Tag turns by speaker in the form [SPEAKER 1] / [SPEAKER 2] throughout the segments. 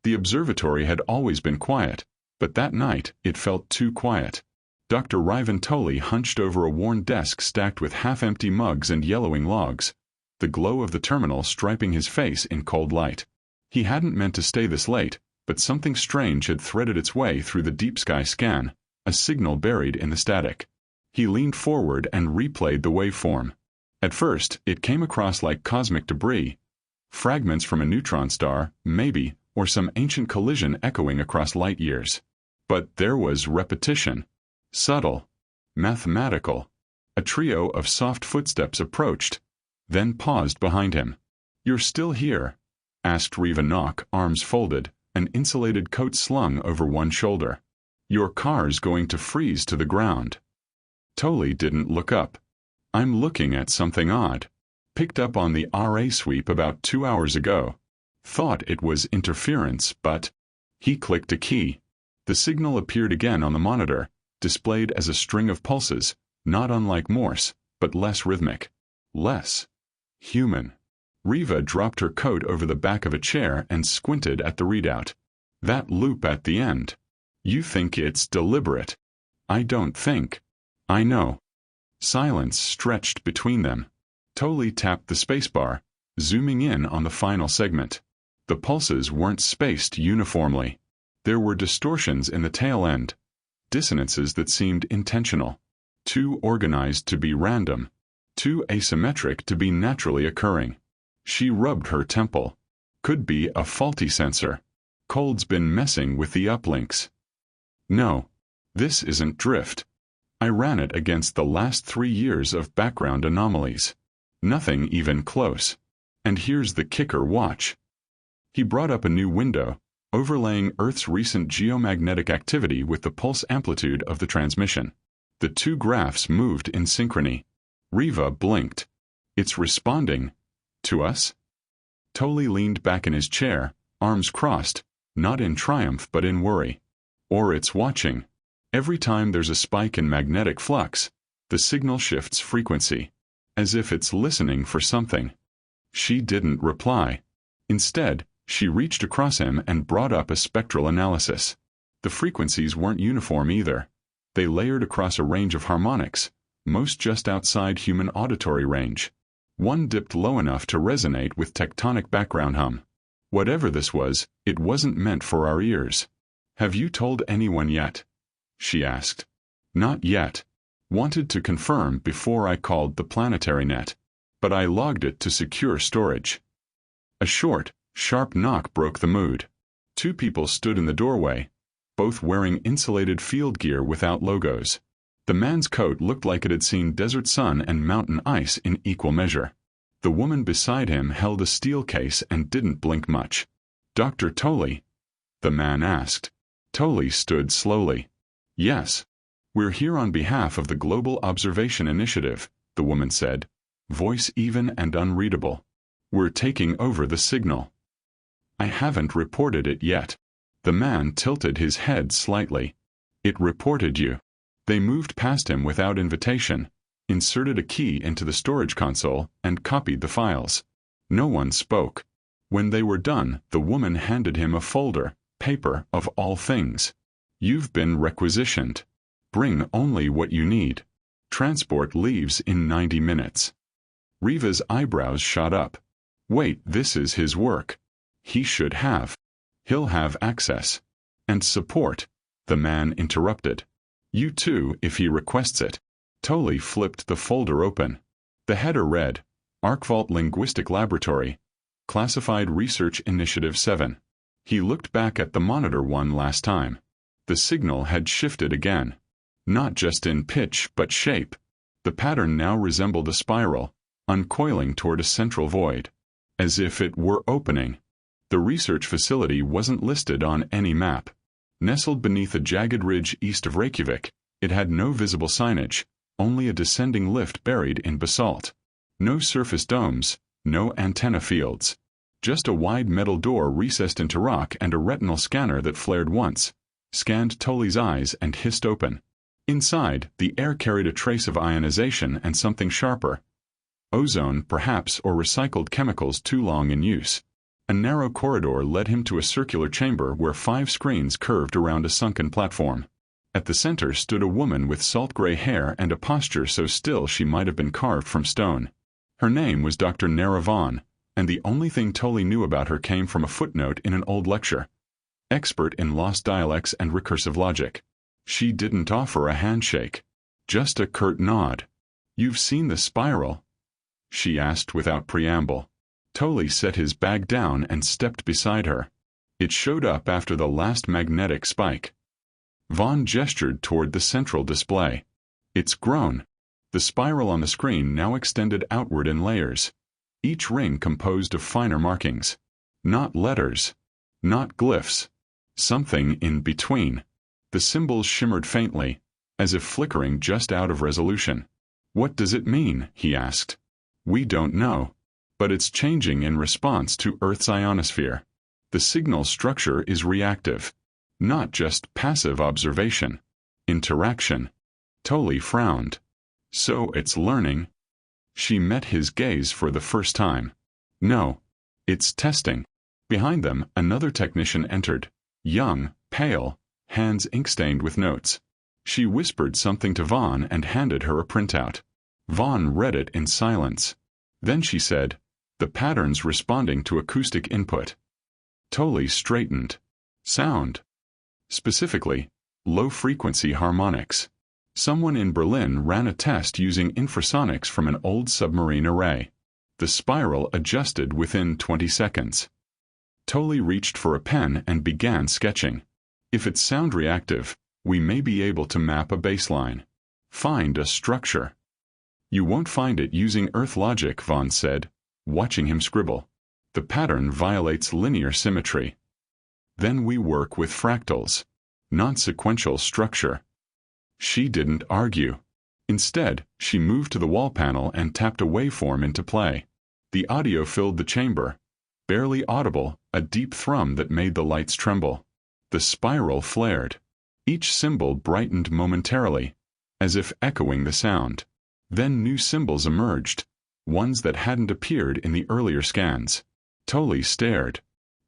[SPEAKER 1] The observatory had always been quiet, but that night it felt too quiet. Dr. Riven Tolley hunched over a worn desk stacked with half-empty mugs and yellowing logs, the glow of the terminal striping his face in cold light. He hadn't meant to stay this late, but something strange had threaded its way through the deep sky scan, a signal buried in the static. He leaned forward and replayed the waveform. At first, it came across like cosmic debris, fragments from a neutron star, maybe, or some ancient collision echoing across light years. But there was repetition. Subtle. Mathematical. A trio of soft footsteps approached, then paused behind him. "You're still here?" asked Reva Nock, arms folded, an insulated coat slung over one shoulder. "Your car's going to freeze to the ground." Tolley didn't look up. "I'm looking at something odd. Picked up on the RA sweep about 2 hours ago. Thought it was interference, but..." He clicked a key. The signal appeared again on the monitor, displayed as a string of pulses, not unlike Morse, but less rhythmic. Less human. Reva dropped her coat over the back of a chair and squinted at the readout. "That loop at the end. You think it's deliberate?" "I don't think. I know." Silence stretched between them. Tolley tapped the spacebar, zooming in on the final segment. The pulses weren't spaced uniformly. There were distortions in the tail end, dissonances that seemed intentional. Too organized to be random, too asymmetric to be naturally occurring. She rubbed her temple. Could be a faulty sensor. Cold's been messing with the uplinks. "No. This isn't drift. I ran it against the last 3 years of background anomalies. Nothing even close. And here's the kicker, watch." He brought up a new window, overlaying Earth's recent geomagnetic activity with the pulse amplitude of the transmission. The two graphs moved in synchrony. Reva blinked. "It's responding. To us?" Tolley leaned back in his chair, arms crossed, not in triumph but in worry. "Or it's watching. Every time there's a spike in magnetic flux, the signal shifts frequency, as if it's listening for something." She didn't reply. Instead, she reached across him and brought up a spectral analysis. The frequencies weren't uniform either. They layered across a range of harmonics, most just outside human auditory range. One dipped low enough to resonate with tectonic background hum. Whatever this was, it wasn't meant for our ears. "Have you told anyone yet?" she asked. "Not yet. Wanted to confirm before I called the planetary net. But I logged it to secure storage." A short, sharp knock broke the mood. 2 people stood in the doorway, both wearing insulated field gear without logos. The man's coat looked like it had seen desert sun and mountain ice in equal measure. The woman beside him held a steel case and didn't blink much. "Dr. Tolley?" the man asked. Tolley stood slowly. "Yes. We're here on behalf of the Global Observation Initiative," the woman said, voice even and unreadable. "We're taking over the signal." "I haven't reported it yet." The man tilted his head slightly. "It reported you." They moved past him without invitation, inserted a key into the storage console, and copied the files. No one spoke. When they were done, the woman handed him a folder, paper of all things. "You've been requisitioned. Bring only what you need. Transport leaves in 90 minutes. Reva's eyebrows shot up. "Wait, this is his work. He should have. He'll have access. And support," the man interrupted. "You too, if he requests it." Tolley flipped the folder open. The header read, Arcvault Linguistic Laboratory, Classified Research Initiative 7. He looked back at the monitor one last time. The signal had shifted again. Not just in pitch but shape. The pattern now resembled a spiral, uncoiling toward a central void. As if it were opening. The research facility wasn't listed on any map. Nestled beneath a jagged ridge east of Reykjavik, it had no visible signage, only a descending lift buried in basalt. No surface domes, no antenna fields. Just a wide metal door recessed into rock and a retinal scanner that flared once, scanned Tolley's eyes and hissed open. Inside, the air carried a trace of ionization and something sharper. Ozone, perhaps, or recycled chemicals too long in use. A narrow corridor led him to a circular chamber where 5 screens curved around a sunken platform. At the center stood a woman with salt-gray hair and a posture so still she might have been carved from stone. Her name was Dr. Nara Vaughn, and the only thing Tully knew about her came from a footnote in an old lecture. Expert in lost dialects and recursive logic. She didn't offer a handshake. Just a curt nod. "You've seen the spiral?" she asked without preamble. Tully set his bag down and stepped beside her. It showed up after the last magnetic spike. Vaughn gestured toward the central display. "It's grown." The spiral on the screen now extended outward in layers, each ring composed of finer markings. Not letters. Not glyphs. Something in between. The symbols shimmered faintly, as if flickering just out of resolution. "What does it mean?" he asked. "We don't know. But it's changing in response to Earth's ionosphere. The signal structure is reactive. Not just passive observation. Interaction." Tully frowned. "So it's learning?" She met his gaze for the first time. "No. It's testing." Behind them, another technician entered. Young, pale, hands ink-stained with notes. She whispered something to Vaughn and handed her a printout. Vaughn read it in silence. Then she said, "The pattern's responding to acoustic input." Tully straightened. "Sound." Specifically, low-frequency harmonics. Someone in Berlin ran a test using infrasonics from an old submarine array. The spiral adjusted within 20 seconds. Tully reached for a pen and began sketching. "If it's sound reactive, we may be able to map a baseline. Find a structure." "You won't find it using Earth logic," Vaughn said, watching him scribble. "The pattern violates linear symmetry." "Then we work with fractals. Non-sequential structure." She didn't argue. Instead, she moved to the wall panel and tapped a waveform into play. The audio filled the chamber. Barely audible, a deep thrum that made the lights tremble. The spiral flared. Each symbol brightened momentarily, as if echoing the sound. Then new symbols emerged, ones that hadn't appeared in the earlier scans. Tully stared.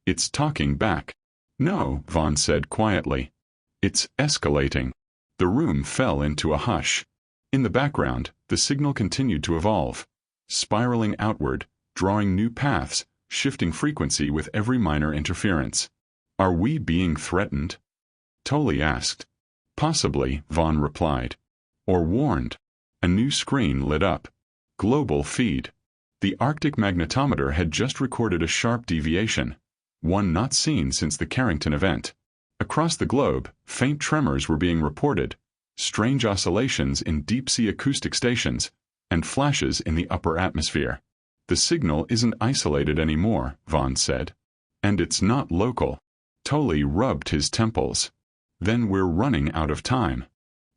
[SPEAKER 1] "It's talking back." "No," Vaughn said quietly. "It's escalating." The room fell into a hush. In the background, the signal continued to evolve, spiraling outward, drawing new paths, shifting frequency with every minor interference. "Are we being threatened?" Tully asked. "Possibly," Vaughn replied. "Or warned." A new screen lit up. Global feed. The Arctic magnetometer had just recorded a sharp deviation, one not seen since the Carrington event. Across the globe, faint tremors were being reported, strange oscillations in deep-sea acoustic stations, and flashes in the upper atmosphere. "The signal isn't isolated anymore," Vaughn said. "And it's not local." Tully rubbed his temples. "Then we're running out of time."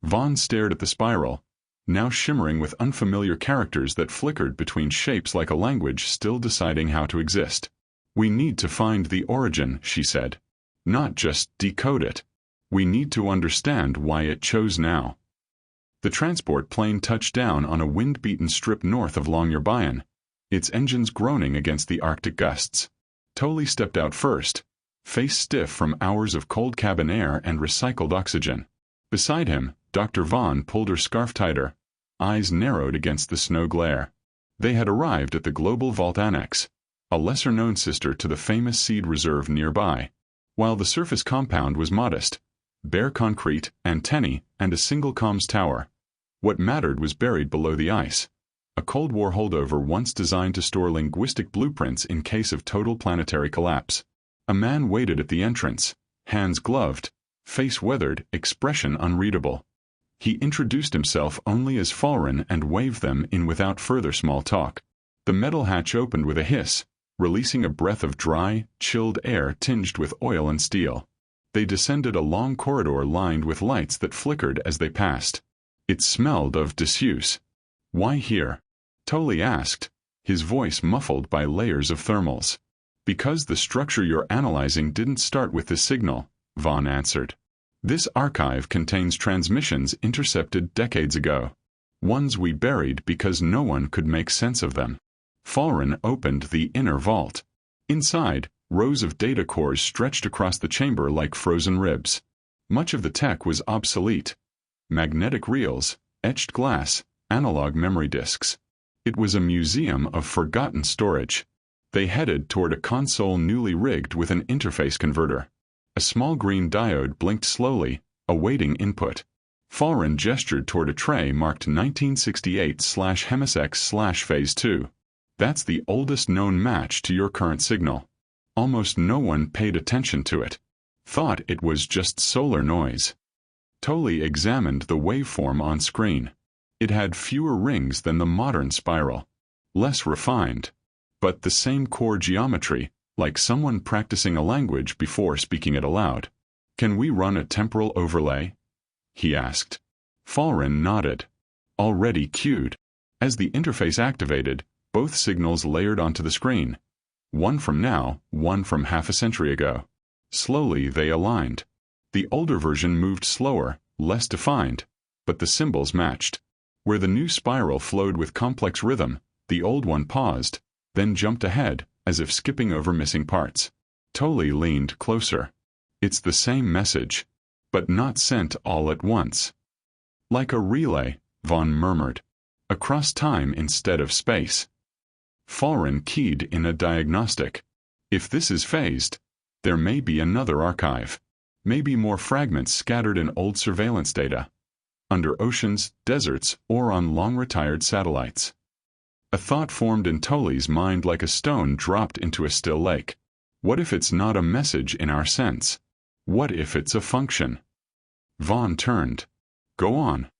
[SPEAKER 1] Vaughn stared at the spiral, now shimmering with unfamiliar characters that flickered between shapes like a language still deciding how to exist. "We need to find the origin," she said. "Not just decode it. We need to understand why it chose now." The transport plane touched down on a wind-beaten strip north of Longyearbyen, its engines groaning against the Arctic gusts. Tully stepped out first, face stiff from hours of cold cabin air and recycled oxygen. Beside him, Dr. Vaughn pulled her scarf tighter, eyes narrowed against the snow glare. They had arrived at the Global Vault Annex, a lesser-known sister to the famous seed reserve nearby. While the surface compound was modest, bare concrete, antennae, and a single comms tower, what mattered was buried below the ice, a Cold War holdover once designed to store linguistic blueprints in case of total planetary collapse. A man waited at the entrance, hands gloved, face weathered, expression unreadable. He introduced himself only as Falren and waved them in without further small talk. The metal hatch opened with a hiss, releasing a breath of dry, chilled air tinged with oil and steel. They descended a long corridor lined with lights that flickered as they passed. It smelled of disuse. "Why here?" Tully asked, his voice muffled by layers of thermals. "Because the structure you're analyzing didn't start with this signal," Vaughn answered. "This archive contains transmissions intercepted decades ago. Ones we buried because no one could make sense of them." Falren opened the inner vault. Inside, Rows of data cores stretched across the chamber like frozen ribs. Much of the tech was obsolete. Magnetic reels, etched glass, analog memory disks. It was a museum of forgotten storage. They headed toward a console newly rigged with an interface converter. A small green diode blinked slowly, awaiting input. Falren gestured toward a tray marked 1968/Hemisx/Phase 2. That's the oldest known match to your current signal. Almost no one paid attention to it. Thought it was just solar noise. Tolly examined the waveform on screen. It had fewer rings than the modern spiral. Less refined. But the same core geometry, like someone practicing a language before speaking it aloud. Can we run a temporal overlay? He asked. Falren nodded. Already queued. As the interface activated, both signals layered onto the screen. One from now, one from half a century ago. Slowly they aligned. The older version moved slower, less defined, but the symbols matched. Where the new spiral flowed with complex rhythm, the old one paused, then jumped ahead, as if skipping over missing parts. Tolly leaned closer. It's the same message, but not sent all at once. Like a relay, Vaughn murmured. Across time instead of space. Falren keyed in a diagnostic. If this is phased, there may be another archive. Maybe more fragments scattered in old surveillance data. Under oceans, deserts, or on long-retired satellites. A thought formed in Tolly's mind like a stone dropped into a still lake. What if it's not a message in our sense? What if it's a function? Vaughn turned. Go on.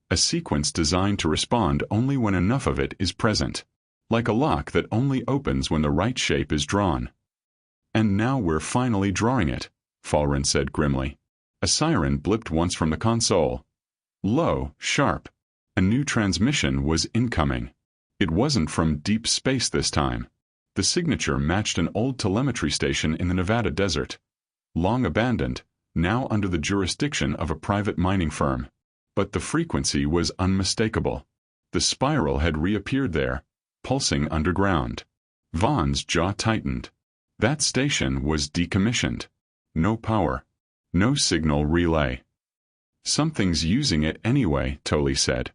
[SPEAKER 1] A sequence designed to respond only when enough of it is present. Like a lock that only opens when the right shape is drawn. And now we're finally drawing it, Falren said grimly. A siren blipped once from the console. Low, sharp. A new transmission was incoming. It wasn't from deep space this time. The signature matched an old telemetry station in the Nevada desert. Long abandoned, now under the jurisdiction of a private mining firm. But the frequency was unmistakable. The spiral had reappeared there, pulsing underground. Vaughn's jaw tightened. That station was decommissioned. No power. No signal relay. Something's using it anyway, Tolly said.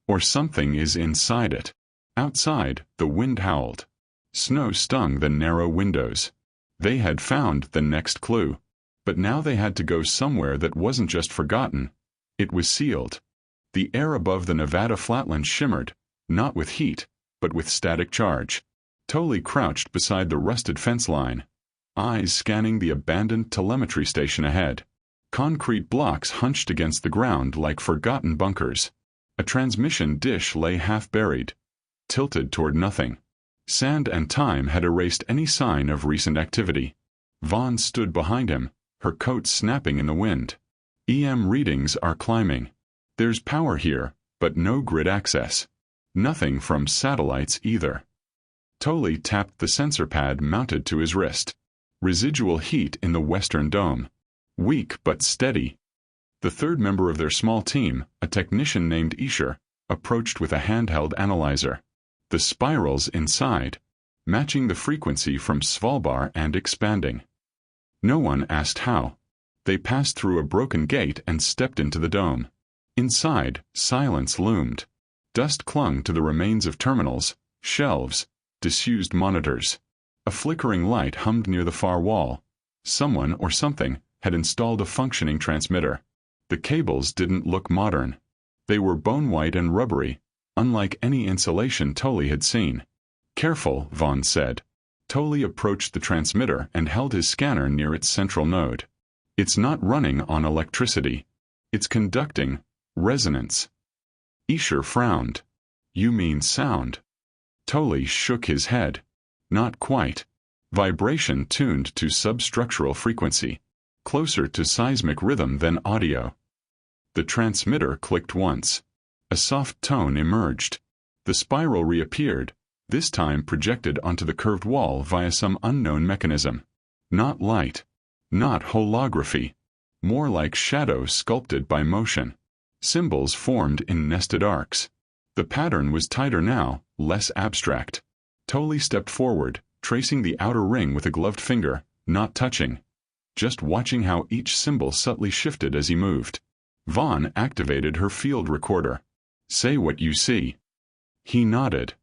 [SPEAKER 1] Or something is inside it. Outside, the wind howled. Snow stung the narrow windows. They had found the next clue. But now they had to go somewhere that wasn't just forgotten. It was sealed. The air above the Nevada flatlands shimmered, not with heat, but with static charge. Tolly crouched beside the rusted fence line, eyes scanning the abandoned telemetry station ahead. Concrete blocks hunched against the ground like forgotten bunkers. A transmission dish lay half-buried, tilted toward nothing. Sand and time had erased any sign of recent activity. Vaughn stood behind him, her coat snapping in the wind. EM readings are climbing. There's power here, but no grid access. Nothing from satellites either. Tolly tapped the sensor pad mounted to his wrist. Residual heat in the western dome. Weak but steady. The third member of their small team, a technician named Isher, approached with a handheld analyzer. The spirals inside, matching the frequency from Svalbard and expanding. No one asked how. They passed through a broken gate and stepped into the dome. Inside, silence loomed. Dust clung to the remains of terminals, shelves, disused monitors. A flickering light hummed near the far wall. Someone or something had installed a functioning transmitter. The cables didn't look modern. They were bone-white and rubbery, unlike any insulation Tolly had seen. Careful, Vaughn said. Tolly approached the transmitter and held his scanner near its central node. It's not running on electricity. It's conducting resonance. Isher frowned. You mean sound? Tolly shook his head. Not quite. Vibration tuned to substructural frequency. Closer to seismic rhythm than audio. The transmitter clicked once. A soft tone emerged. The spiral reappeared, this time projected onto the curved wall via some unknown mechanism. Not light. Not holography. More like shadow sculpted by motion. Symbols formed in nested arcs. The pattern was tighter now, less abstract. Tolly stepped forward, tracing the outer ring with a gloved finger, not touching, just watching how each symbol subtly shifted as he moved. Vaughn activated her field recorder. "Say what you see." He nodded.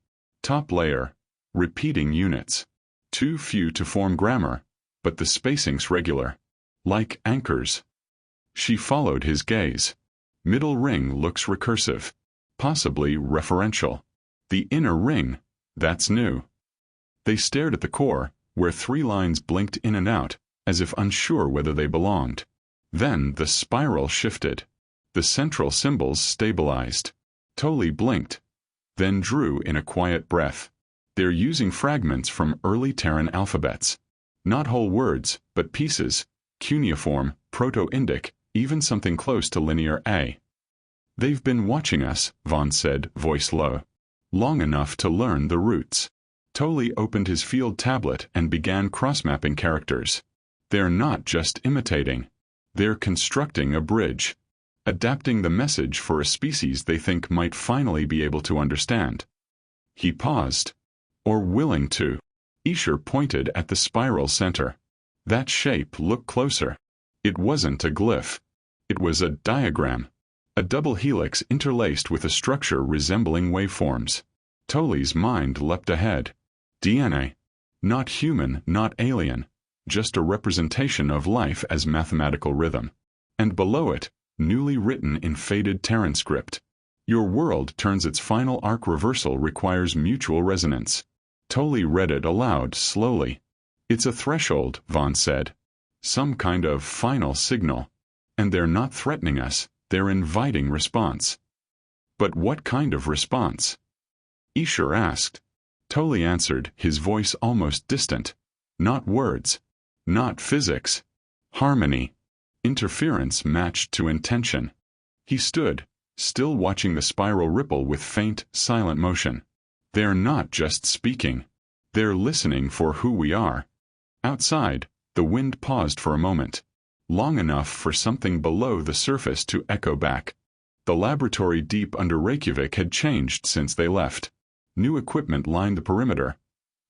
[SPEAKER 1] "Top layer. Repeating units. Too few to form grammar, but the spacing's regular. Like anchors." She followed his gaze. "Middle ring looks recursive. Possibly referential. The inner ring, that's new." They stared at the core, where 3 lines blinked in and out, as if unsure whether they belonged. Then the spiral shifted. The central symbols stabilized. Tully blinked, then drew in a quiet breath. "They're using fragments from early Terran alphabets. Not whole words, but pieces, cuneiform, Proto-Indic, even something close to Linear A." "They've been watching us," Vaughn said, voice low. "Long enough to learn the roots." Tully opened his field tablet and began cross-mapping characters. "They're not just imitating. They're constructing a bridge. Adapting the message for a species they think might finally be able to understand." He paused. "Or willing to." Escher pointed at the spiral center. "That shape, look closer. It wasn't a glyph. It was a diagram. A double helix interlaced with a structure resembling waveforms." Tully's mind leapt ahead. DNA. Not human, not alien. Just a representation of life as mathematical rhythm. And below it, newly written in faded Terran script, "Your world turns its final arc reversal requires mutual resonance." Tully read it aloud slowly. "It's a threshold," Vaughn said. "Some kind of final signal. And they're not threatening us, they're inviting response." "But what kind of response?" Escher asked. Tully answered, his voice almost distant. "Not words. Not physics. Harmony. Interference matched to intention." He stood, still watching the spiral ripple with faint, silent motion. "They're not just speaking. They're listening for who we are." Outside, the wind paused for a moment. Long enough for something below the surface to echo back. The laboratory deep under Reykjavik had changed since they left. New equipment lined the perimeter.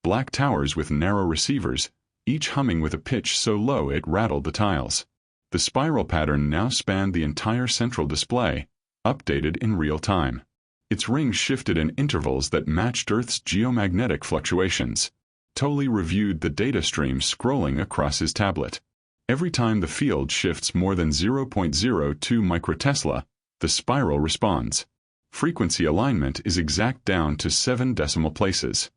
[SPEAKER 1] Black towers with narrow receivers, each humming with a pitch so low it rattled the tiles. The spiral pattern now spanned the entire central display, updated in real time. Its rings shifted in intervals that matched Earth's geomagnetic fluctuations. Tully reviewed the data stream scrolling across his tablet. Every time the field shifts more than 0.02 microtesla, the spiral responds. Frequency alignment is exact down to 7 decimal places.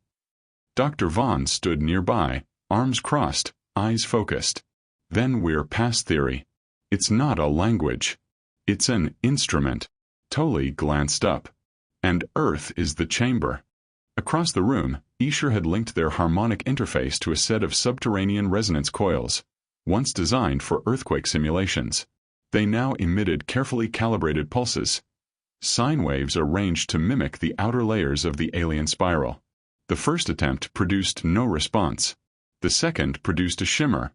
[SPEAKER 1] Dr. Vaughn stood nearby, arms crossed, eyes focused. "Then we're past theory. It's not a language. It's an instrument." Tully glanced up. "And Earth is the chamber." Across the room, Escher had linked their harmonic interface to a set of subterranean resonance coils, once designed for earthquake simulations. They now emitted carefully calibrated pulses. Sine waves arranged to mimic the outer layers of the alien spiral. The first attempt produced no response. The second produced a shimmer.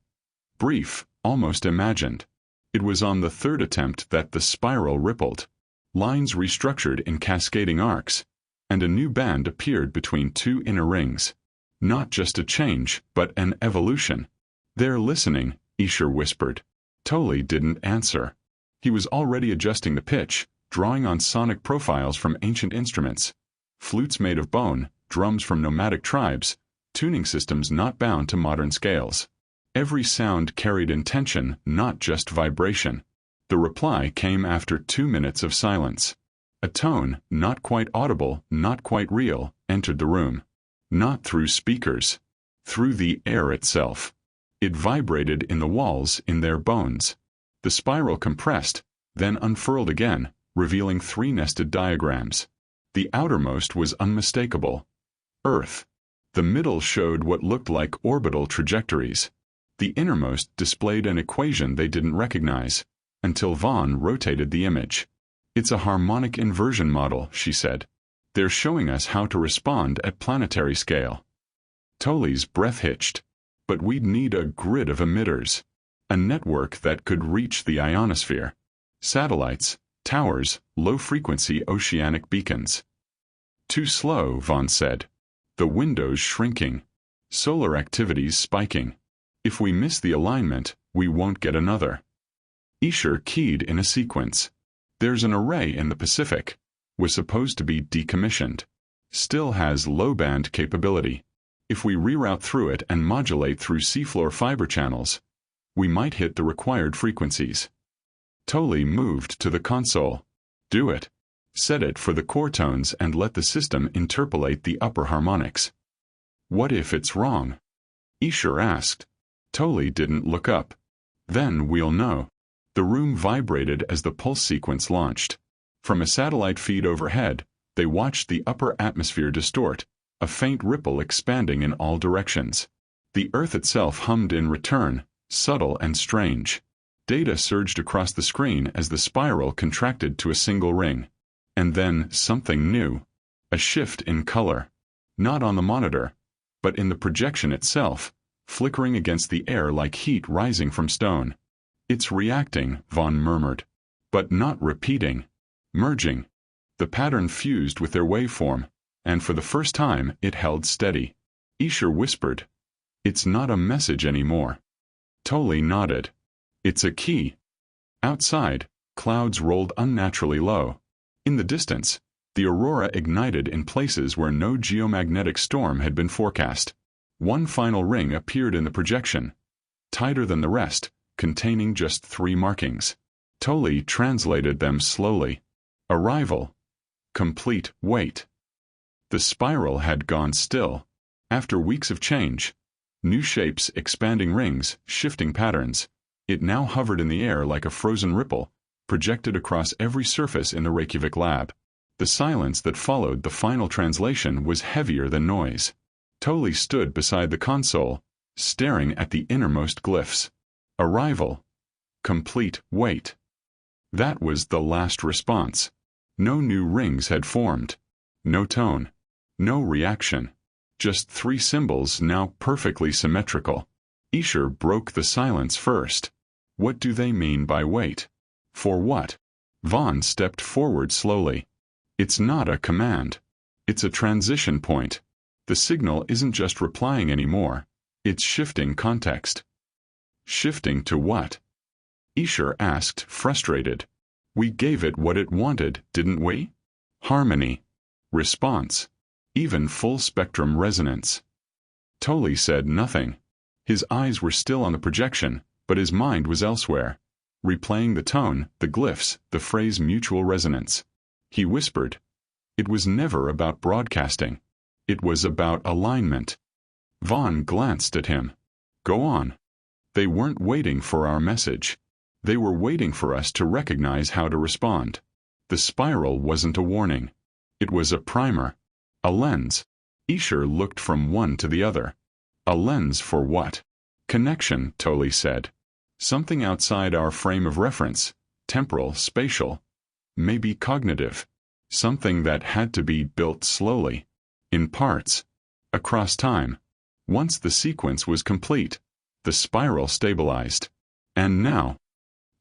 [SPEAKER 1] Brief, almost imagined. It was on the third attempt that the spiral rippled. Lines restructured in cascading arcs, and a new band appeared between 2 inner rings. Not just a change, but an evolution. "They're listening," Escher whispered. Tully didn't answer. He was already adjusting the pitch, drawing on sonic profiles from ancient instruments. Flutes made of bone, drums from nomadic tribes, tuning systems not bound to modern scales. Every sound carried intention, not just vibration. The reply came after 2 minutes of silence. A tone, not quite audible, not quite real, entered the room. Not through speakers. Through the air itself. It vibrated in the walls, in their bones. The spiral compressed, then unfurled again, revealing 3 nested diagrams. The outermost was unmistakable. Earth. The middle showed what looked like orbital trajectories. The innermost displayed an equation they didn't recognize, until Vaughn rotated the image. "It's a harmonic inversion model," she said. "They're showing us how to respond at planetary scale." Tully's breath hitched. "But we'd need a grid of emitters. A network that could reach the ionosphere. Satellites, towers, low-frequency oceanic beacons." "Too slow," Vaughn said. "The windows shrinking. Solar activities spiking. If we miss the alignment, we won't get another. Escher keyed in a sequence. There's an array in the Pacific. Was supposed to be decommissioned. Still has low-band capability. If we reroute through it and modulate through seafloor fiber channels, we might hit the required frequencies. Tolley moved to the console. Do it. Set it for the core tones and let the system interpolate the upper harmonics. What if it's wrong? Escher asked. Tolley didn't look up. Then we'll know. The room vibrated as the pulse sequence launched. From a satellite feed overhead, they watched the upper atmosphere distort, a faint ripple expanding in all directions. The Earth itself hummed in return, subtle and strange. Data surged across the screen as the spiral contracted to a single ring. And then something new. A shift in color. Not on the monitor, but in the projection itself, flickering against the air like heat rising from stone. It's reacting, Vaughn murmured. But not repeating. Merging. The pattern fused with their waveform, and for the first time it held steady. Escher whispered, "It's not a message anymore." Tolley nodded. "It's a key." Outside, clouds rolled unnaturally low. In the distance, the aurora ignited in places where no geomagnetic storm had been forecast. One final ring appeared in the projection, tighter than the rest, containing just 3 markings. Tolley translated them slowly. Arrival. Complete wait. The spiral had gone still. After weeks of change, new shapes, expanding rings, shifting patterns, it now hovered in the air like a frozen ripple, projected across every surface in the Reykjavik lab. The silence that followed the final translation was heavier than noise. Tolley stood beside the console, staring at the innermost glyphs. Arrival. Complete wait. That was the last response. No new rings had formed. No tone. No reaction. Just 3 symbols now perfectly symmetrical. Escher broke the silence first. What do they mean by wait? For what? Vaughn stepped forward slowly. It's not a command. It's a transition point. The signal isn't just replying anymore. It's shifting context. Shifting to what? Escher asked, frustrated. We gave it what it wanted, didn't we? Harmony. Response. Even full-spectrum resonance. Tolley said nothing. His eyes were still on the projection, but his mind was elsewhere, replaying the tone, the glyphs, the phrase mutual resonance. He whispered, "It was never about broadcasting. It was about alignment." Vaughn glanced at him. "Go on." They weren't waiting for our message. They were waiting for us to recognize how to respond. The spiral wasn't a warning. It was a primer. A lens. Escher looked from one to the other. A lens for what? Connection, Tolley said. Something outside our frame of reference, temporal, spatial, maybe cognitive. Something that had to be built slowly, in parts, across time. Once the sequence was complete, the spiral stabilized. And now,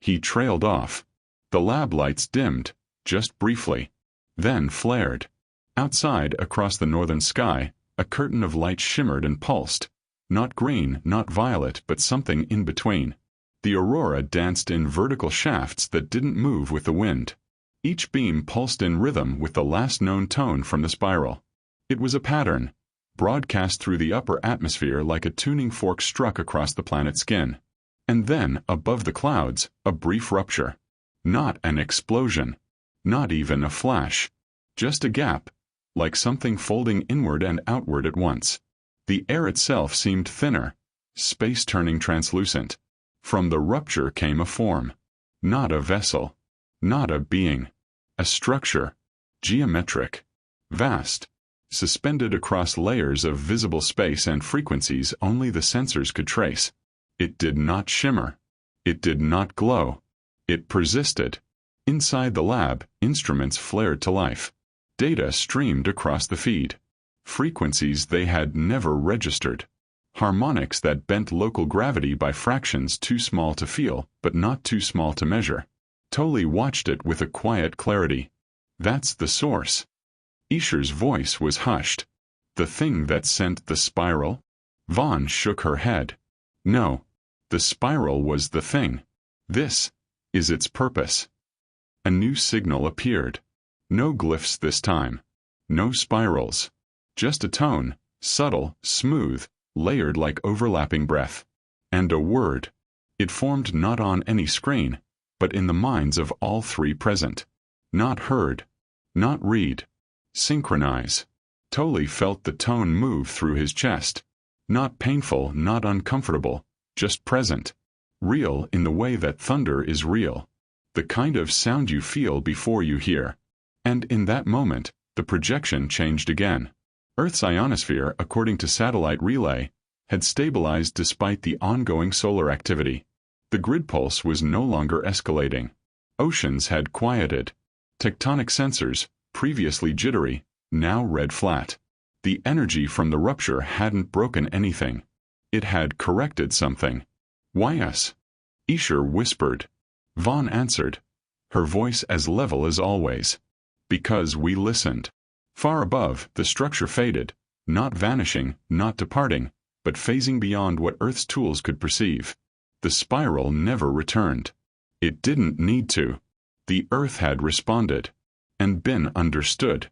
[SPEAKER 1] he trailed off. The lab lights dimmed, just briefly, then flared. Outside, across the northern sky, a curtain of light shimmered and pulsed. Not green, not violet, but something in between. The aurora danced in vertical shafts that didn't move with the wind. Each beam pulsed in rhythm with the last known tone from the spiral. It was a pattern, broadcast through the upper atmosphere like a tuning fork struck across the planet's skin. And then, above the clouds, a brief rupture. Not an explosion. Not even a flash. Just a gap, like something folding inward and outward at once. The air itself seemed thinner, space turning translucent. From the rupture came a form. Not a vessel. Not a being. A structure. Geometric. Vast. Suspended across layers of visible space and frequencies only the sensors could trace. It did not shimmer. It did not glow. It persisted. Inside the lab, instruments flared to life. Data streamed across the feed. Frequencies they had never registered. Harmonics that bent local gravity by fractions too small to feel, but not too small to measure. Tolley watched it with a quiet clarity. That's the source. Escher's voice was hushed. The thing that sent the spiral? Vaughn shook her head. No, the spiral was the thing. This is its purpose. A new signal appeared. No glyphs this time. No spirals. Just a tone, subtle, smooth, layered like overlapping breath. And a word. It formed not on any screen, but in the minds of all three present. Not heard. Not read. Synchronize. Tolly felt the tone move through his chest. Not painful, not uncomfortable, just present. Real in the way that thunder is real. The kind of sound you feel before you hear. And in that moment, the projection changed again. Earth's ionosphere, according to satellite relay, had stabilized despite the ongoing solar activity. The grid pulse was no longer escalating. Oceans had quieted. Tectonic sensors, previously jittery, now read flat. The energy from the rupture hadn't broken anything. It had corrected something. Why us? Escher whispered. Vaughn answered, her voice as level as always. Because we listened. Far above, the structure faded, not vanishing, not departing, but phasing beyond what Earth's tools could perceive. The spiral never returned. It didn't need to. The Earth had responded. And been understood.